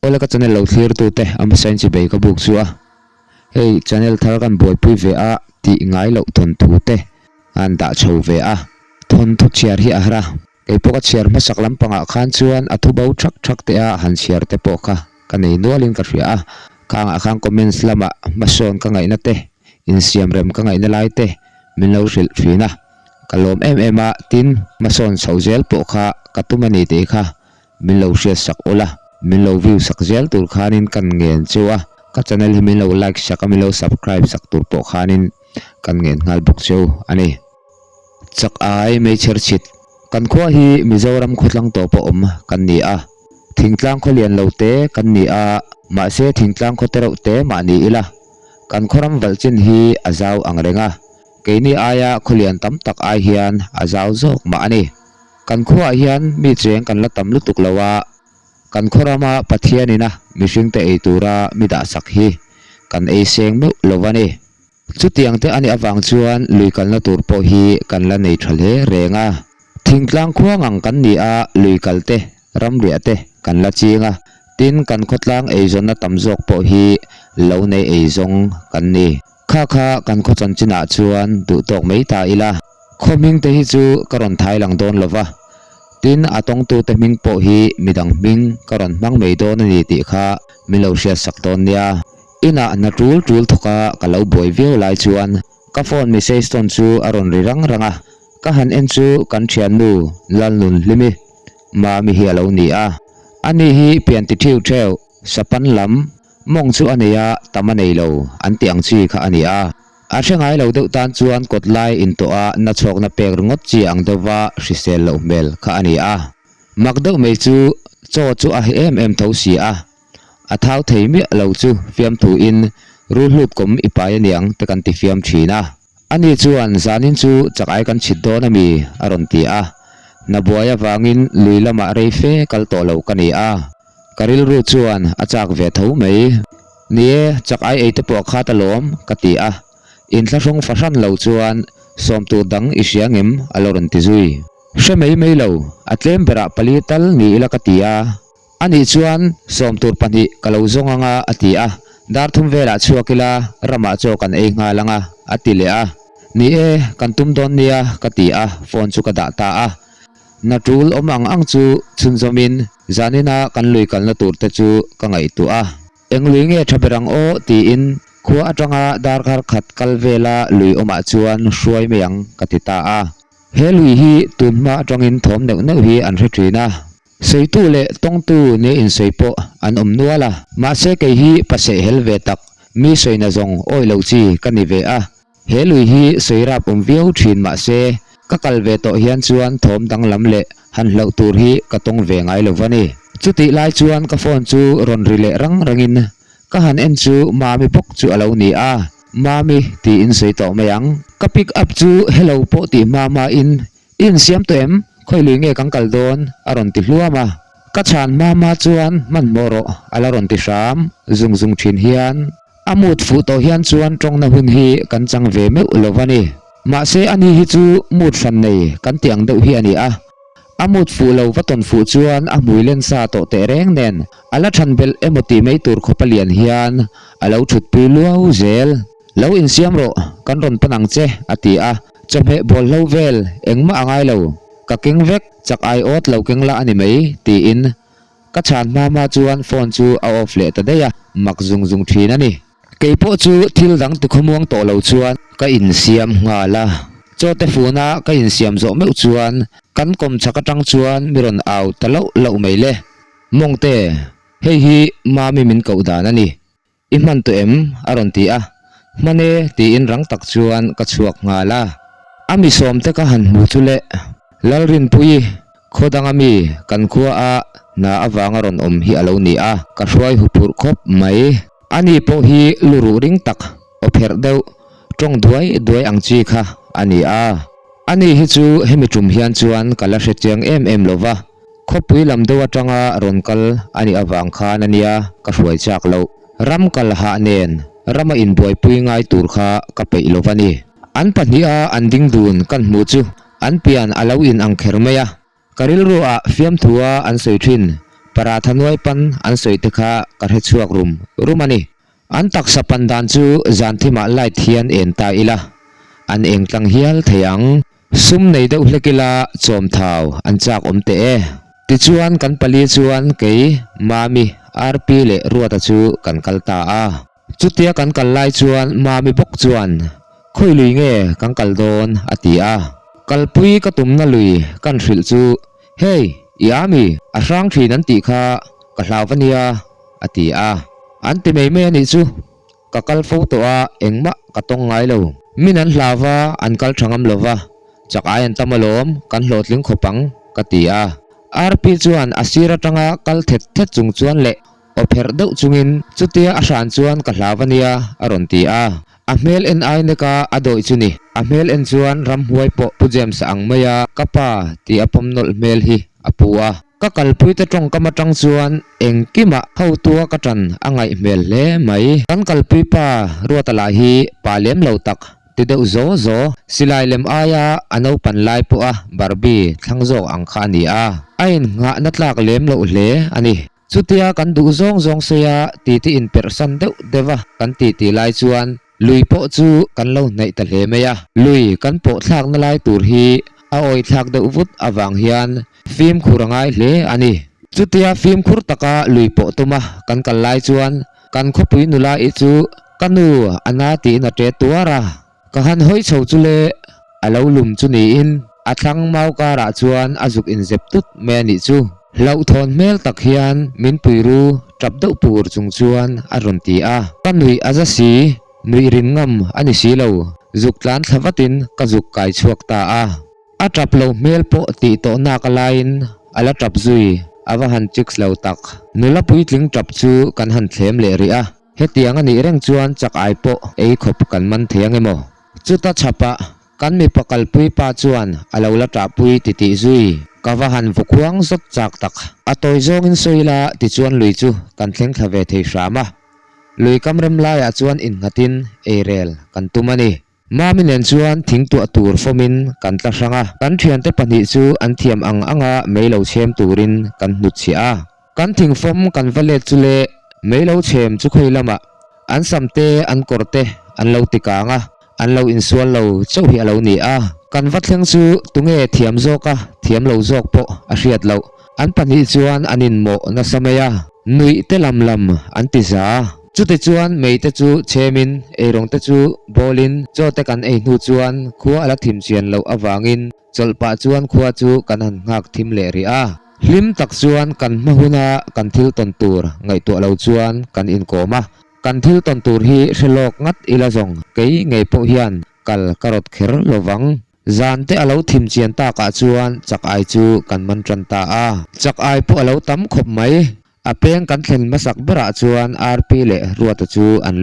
ola ka channel lo clear tu te am sign chi be ka buk chu a hey channel thar kan boy pui ve a ti ngai lo thon thu te an da chho ve a thon thu chiar hi a hra ei poka chiar ma sak lampanga khan chuan athu bau thak te a han chiar te poka ka nei nualin ka ria a kang a khang comments lama mason ka ngai na te in siam rem ka ngai na lai te min lo ril fina kalom em a tin mason sozel poka katumani te kha min lo share sak ola min lo view sak zel tur khanin kan ngen chuwa ka channel hi min lo like sak min lo subscribe sak tur po khanin kan ngen ngal buk chu ani chak ai me cher chit kan khwa hi mizoram khutlang to po kan ni a thingtlang kholian lo te kan ni a ma se thingtlang khotero te ma ni ila kan khoram walchin hi azau angrenga keini aya kholian tam tak ai hian azau jok ma ani kan khwa hian mi cheng kan la tam lutuk lawa kan khorama pathianina mishing te eitura mida sakhi kan ei seng me lovani chutiang te ani awang chuan luikal na tur po hi kan la nei thale renga thingtlang khuangang kan ni a luikal te ramria te kan la chinga tin kan khotlang eizon na tamjok po hi lo nei eizong kan ni kha kan khochan china chuan du tok mei ta ila khoming te hi chu karon thai lang don lova tin atong tu te ming po hi midang ming karon mang mei don ani ti kha milo sia sak don nia ina na tul thoka kalau boy view lai chuan ka phone message ton chu aron rirang ranga ka han en chu kan thian nu lal nun limi ma mi hi alo ni a ani hi pian ti thiu theu sapan lam mong chu ania tamanei lo an tiang chi kha ania a thengai lo deuh tan chuan kotlai in to a na chhok na pek rungot chi ang dewa hrisel lo mel kha ania makdeu mei chu chu a em tho si a athau theimi lo chu fiam thu in rul hlut kom ipai aniang te kan ti fiam thina ani chuan zanin chu chakai kan chit do na mi aron ti a na buaya wangin luilama reife kal to lo kani a karil ru chuan achak ve tho mei nie chakai ei te po kha talom kati a in thlashong fashan lo chuan som tu dang isiangem aloron ti zui shemei mei lo atlem bera palital ni ila katia ani chuan som tur pani kalo zonganga atia dar thum vela chuakila rama chokan ei nga langa atile a ni e kan tum don nia katia phone chu ka da ta a na tul omang ang chu chunzomin zanina kan lui kal na tur te chu ka ngai tu a englui nge thaberang o ti in khua atanga dar khar khat kalvela lui oma chuan hruai meyang katita a he lui hi tunma atangin thom neu hi an rethina seitu le tongtu ne in seipo an nuala ma se ke hi pase helve tak mi soina zong oi lo chi kani ve a he lui hi soira pum viau thin ma se ka kalve to hian chuan thom dang lam le han hlo tur hi katong ve ngai lovani chuti lai chuan ka phone chu ron rile rangin ka han en chu mami pok chu alo ni a mami ti in sei to mayang ka pick up chu hello po ti mama in siam to em khoi lui nge kangkal don aron ti hluama ka chan mama chuan man moro alaron ti sam zung thin hian amut fu to hian chuan tong na hun hi kan chang ve me ulovani ma se ani hi chu mut fan nei kan tiang deuh hi ani a amut fu lo waton fu chuan a muilen sa to te reng nen ala thanbel emoti mei tur khopalian hian alo thut pi luau zel lo in siam ro kan ron panang che ati a chome bol lo vel engma angai lo ka king vek chak ai ot lo keng la ani mei ti in ka chan mama chuan phone chu a off le ta deya mak zung thin ani keipo chu thil dang tu khomuang to lo chuan ka in siam nga la chote funa ka in siam zo meu chuan kan kom chaka tang chuan miron aw talo lo meile mongte hei hi mami min ko dan ani iman to em aron ti a mane ti in rang tak chuan ka chuak nga la ami som te ka han mu chule lalrin pui khodang ami kan khua a na awanga ron hi alo ni a ka hruai hupur khop mai ani po hi luru ring tak opher deu tong duai ang chi kha ani a ani hi chu hemi tum hian chuan kala hre chiang em lova khopui lam dewa tanga ronkal ani awang khan ania ka hruai chak lo ram kal ha nen rama in buai pui ngai tur kha ka pei lovani an pahnia an ding dun kan mu chu an pian alo in ang khermeya karil ro a fiam thua an soithin para thanuai pan an soi te kha ka he chuak rum ani an tak sa pandan chu zanthima lai thian en ta ila an eng tlang hial theyang sum nei deuh hlekila chom thau an chak omte e ti chuan kan pali chuan kei mami rp le ruata chu kan kalta a chutia kan kal lai chuan mami bok chuan khoi lui nge kan kal don ati a kalpui ka tumna lui kan hril chu hey iami a rang thin an ti kha ka hlawania ati a an ti mei me ani chu ka kal photo a engma ka tong ngai lo min an hlawa an kal thangam lova chak ai an tamalom kan hlotling khopang ka ti a rp chuan asira tanga kal thet chung chuan le opher deuh chungin chutia a hran chuan ka hlawania aron ti a mel en ai ne ka adoi chuni mel en chuan ram huai po pujem sa ang maya kapa ti apom nol mel hi apua ka kalpui te tong kama tang chuan engkima ho tua ka tan angai mel le mai kan kalpui pa ruata la hi palem lo tak ti deuh zo silai lem aya ano pan lai po a barbi thlangzo ang kha ni a ain nga na tlak lem lo hle ani chutia kan du zong seya ti in person deuh deva kan ti lai chuan lui po chu kan lo nei ta hle meya lui kan po thlak na lai tur hi a oi thlak deuh vut awang hian film khurangai hle ani chutia film khur taka lui po tuma kan kal lai chuan kan khopui nula i chu kanu ana ti na tre tuara ka han hoi chho chule alo lum chu ni in athlang mau ka ra chuan azuk in zep tut me ni chu lau thon mel tak hian min puiru trap deuh pur chung chuan aron ti a kanui aza si nui rin ngam ani si lo zuk tlan thawatin ka zuk kai chuak ta a trap lo mel po ti to na ka lain ala trap zui awa han chicks lo tak nula pui tling trap chu kan han thlem le ri a hetiang ani reng chuan chak ai po ei khop kan man thiang emo chuta chapa kan mi pakal pui pa chuan alo la tra pui ti zui kawahan vukwang zot chak tak atoi zong in soila ti chuan lui chu kan thleng thave thei rama lui kamrem lai a chuan in ngatin erel kan tumani mami nen chuan thing tu atur fomin kan tla ranga kan thian te pani chu an thiam ang anga meilo chem turin kan hnut chia kan thing fom kan valet chule meilo chem chu khoi lama an samte an korte an lo tikanga an lo in sual lo chau hi alo ni a kan vathleng chu tunge thiam zoka thiam lo zok po a hriat lo an pani chuan anin mo na samaya nui te lam an ti za chute chuan mei te chu chemin erong te chu bolin cho te kan ei nu chuan khuwa ala thim chian lo awangin cholpa chuan khuwa chu kan han ngak thim le ri a hlim tak chuan kan mahuna kan thil ton tur ngai to lo chuan kan in koma kan thil ton tur hi hrilok ngat ila zong kei ngei po hian kal karot kher lowang zan te alo thim chian ta ka chuan chak ai chu kan man tran ta a chak ai po alo tam khop mai apeng kan thlen masak bera chuan rp le ruata chu an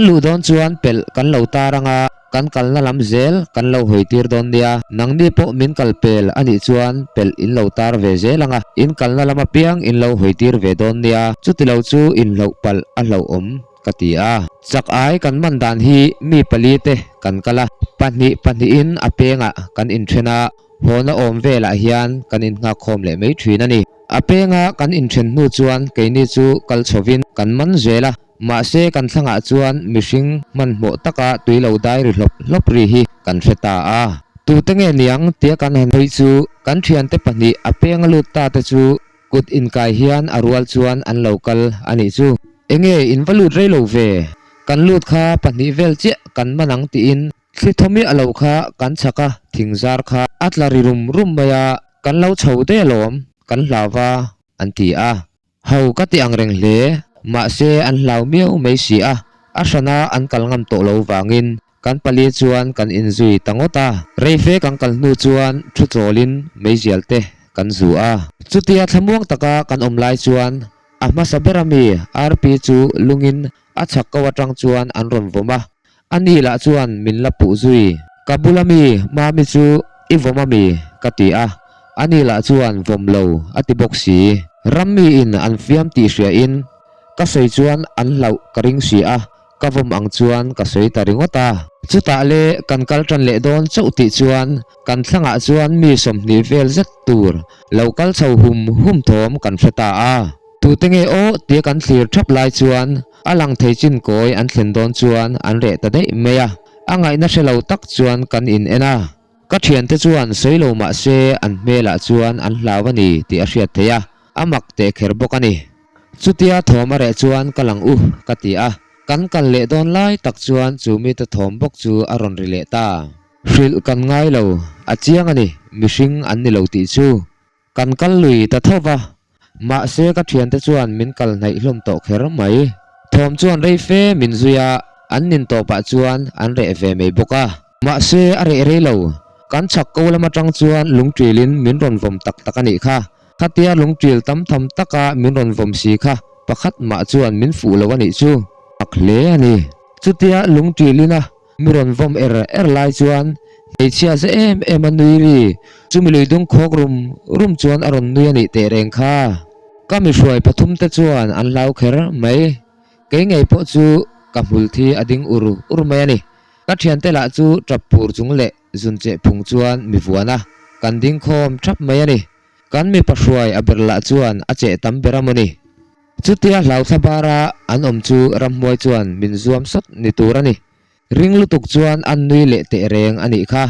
lu don chuan pel kan lo taranga kan kal na lam zel kan lo hoitir don dia nang ni po min kal pel ani chuan pel in lo tar ve zelanga in kal na lama piang in lo hoitir ve don dia chuti lo chu in lo pal a lo om katia chak ai kan man dan hi mi pali te kan kala pani in apenga kan in thena hona om vela hian kan in nga khom le mei thina ni apenga kan in then nu chuan keini chu kal chovin kan man zela ma se kan thanga chuan mihring man mo taka tuilo dai ri hlop ri hi kan hreta a tu tenge niang tia kan han hoi chu kan thian te pani apenga lut ta te chu kut in kai hian arwal chuan an local ani chu enge in valut rei lo ve kan lut kha pani vel che kan manang ti in thli thomi alo kha kan chaka thingzar kha atlari rum maya kan lo chhode lom kan hlawa an ti a hau ka ti ang reng hle ma se an hlau miau mei si a asana an kal ngam to lo wangin kan pali chuan kan in zui tangota reife kan kal nu chuan thu cholin mei zialte kan zu a chutia thamuang taka kan omlai chuan ama saberami rp chu lungin achak ka watang chuan an ron voma ani la chuan min la pu zui kabulami mami chu ivomami kati a ani la chuan vomlo ati boxi rammi in an fiam ti hria in ka sei chuan an lau karing si a ka vom ang chuan ka soi ta ringota chuta le kan kal tran le don chau ti chuan kan thlanga chuan mi som ni vel zet tur local chho hum thom kan hreta a tu tenge o ti kan thlir thap lai chuan alang thei chin koi an thlen don chuan an re ta dei meya angai na hrelo tak chuan kan in ena ka thian te chuan soilo ma se an mela chuan an hlawani ti a hriat theya amak te kher bok ani chutia thoma re chuan kalang u katia kan kan le don lai tak chuan chumi te thom bok chu aron rile ta hril kan ngai lo achiang ani mihring an ni lo ti chu kan kal lui ta thowa ma se ka thian te chuan min kal nai hlom to kher mai thom chuan rei fe min zuya an nin to pa chuan an re ve mei boka ma se are re lo kan chak ko lama tang chuan lungtrilin min ron vom tak tak ani kha khatia lungtril tam tham taka min ron vom si kha pakhat ma chuan min fu lo ani chu akle ani chutia lungtrilina mi ron vom er lai chuan ei chia se em anui ri chumi leidung khok rum chuan aron nui ani te reng kha kami hruai pathum te chuan an lau kher mai ke ngei po chu kamul thi ading ur mai ani ka thian te la chu trapur chung le zun che phung chuan mi vuana kan ding khom thap mai ani kan mi pahruai aberla chuan a che tam beramani chutia hlau thabara an om chu rammuai chuan min zuam sat ni turani ring lutuk chuan an nui le te reng ani kha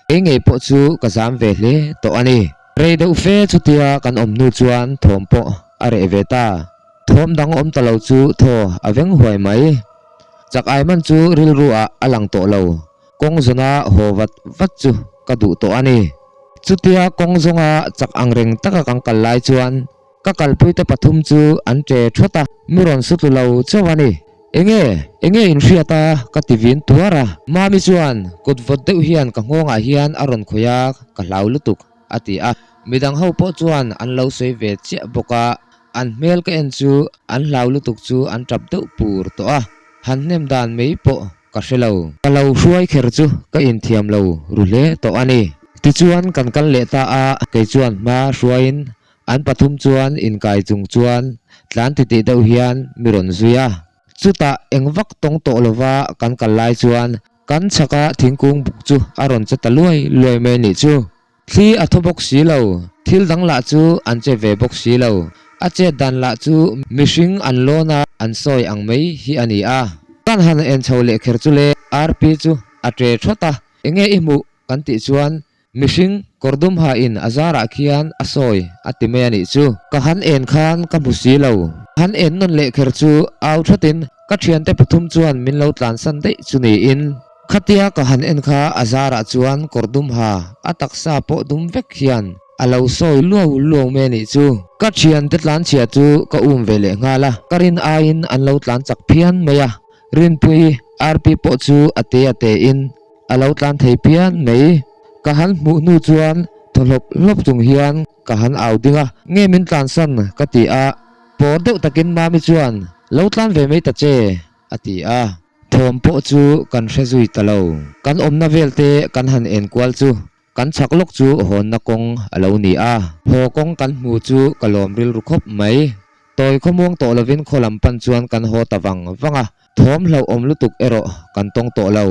ke ngei po chu ka zam ve hle to ani rei deuh fe chutia kan om nu chuan thom po are veta thom dang om talo chu tho aveng huai mai chak ai man chu ril ruwa alang to lo kong zona howat vat chu ka du to ani chutia kong zonga chak angreng taka kang kalai chuan ka kalpui te pathum chu an tre thota muron sutlu lo chawani enge in hriata ka tivin tuara mami chuan kutvot deuh hian ka ngonga hian aron khoya ka hlau lutuk ati a midang ho po chuan an lo sei ve che boka an mel ka en chu an hlau lutuk chu an trap deuh pur to a han nem dan mei po ka hrelo ka lo hruai kher chu ka in thiam lo rule to ani ti chuan kan kal le ta a ke chuan ma hruain an pathum chuan in kai chung chuan tlan ti ti deuh hian miron zuya chuta engvak tong to lova kan kal lai chuan kan chaka thingkung buk chu aron chata luai me ni chu thli athobok si lo thil dang la chu an che ve bok si lo a che dan la chu mihring an lona an soi ang mei hi ani a kan han en chole kher chu le rp chu atre thota enge imu kan ti chuan mihring kordum ha in azara khian asoi atime ani chu ka han en khan ka busi lo han en non le kher chu au thatin ka thian te pathum chuan min lo tlan san dei chu ni in khatia ka han en kha azara chuan kordum ha ataksa po dum vek hian alo soi luo me ni chu ka thian te tlan chia chu ka vele ngala karin ain an lo tlan chak phian meya rin pui rp po chu ate in alo tlan thei pian mei ka han mu nu chuan tholop lop chung hian ka han au dinga nge min tlan san ka ti a por deuh takin mami chuan lo tlan ve mei ta che ati a thom po chu kan hrezui talo kan omna velte kan han en kwal chu kan chaklok chu hon na kong alo ni a ho kong kan mu chu kalom ril ru khop mai toy khomong to lovin kholam pan chuan kan ho tawang wanga thom hlo om lutuk ero kan tong to lo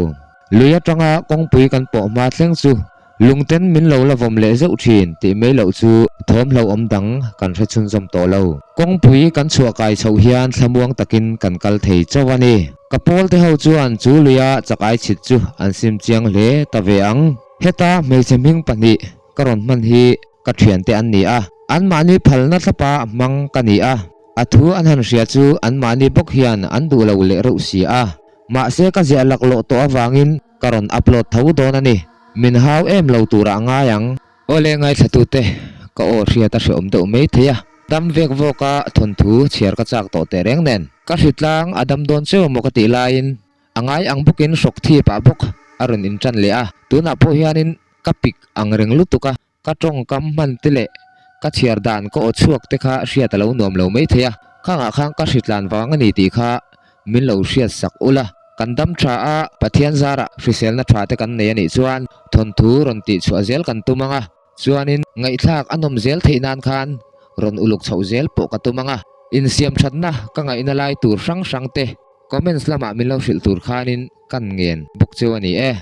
luya tanga kong pui kan po ma thleng chu lungten min lo lavom le zeu thin ti mai lo chu thom hlo om dang kan hre chun zom to lo kong pui kan chua kai chho hian thlamuang takin kan kal thei chawani kapol te ho chuan chu luya chakai chit chu an sim chiang hle ta ve ang heta mei cheming pani karon man hi ka thian te an ni a an mani phalna thapa mang ka ni a athu an han ria chu an mani bok hian an du lo le ro si a ma se ka zia lak lo to awangin karon upload thau don ani min hau em lo tura nga yang ole ngai thatu te ka o ria ta hriom deuh mei theya dam vek voka thon thu chiar ka chak to te reng nen ka hritlang adam don cheu mo ka ti lain angai ang bukin sok thi pa bok aron in chan le a tuna po hianin kapik ang reng lutuka ka tong kam man tile ka chiar dan ko o chuak te kha hria ta lo nom lo mei theya khanga khang ka hritlan wang ani ti kha min lo hriat sak ula kan dam tha a pathian zara hrisel na tha te kan nei ani chuan thon thu ron ti chu azel kan tumanga chuanin ngai thlak anom zel theinan khan ron uluk chho zel po ka tumanga in siam thatna ka ngai na lai tur sang te comments lama min lo hril tur khanin kan ngen bok chu ani e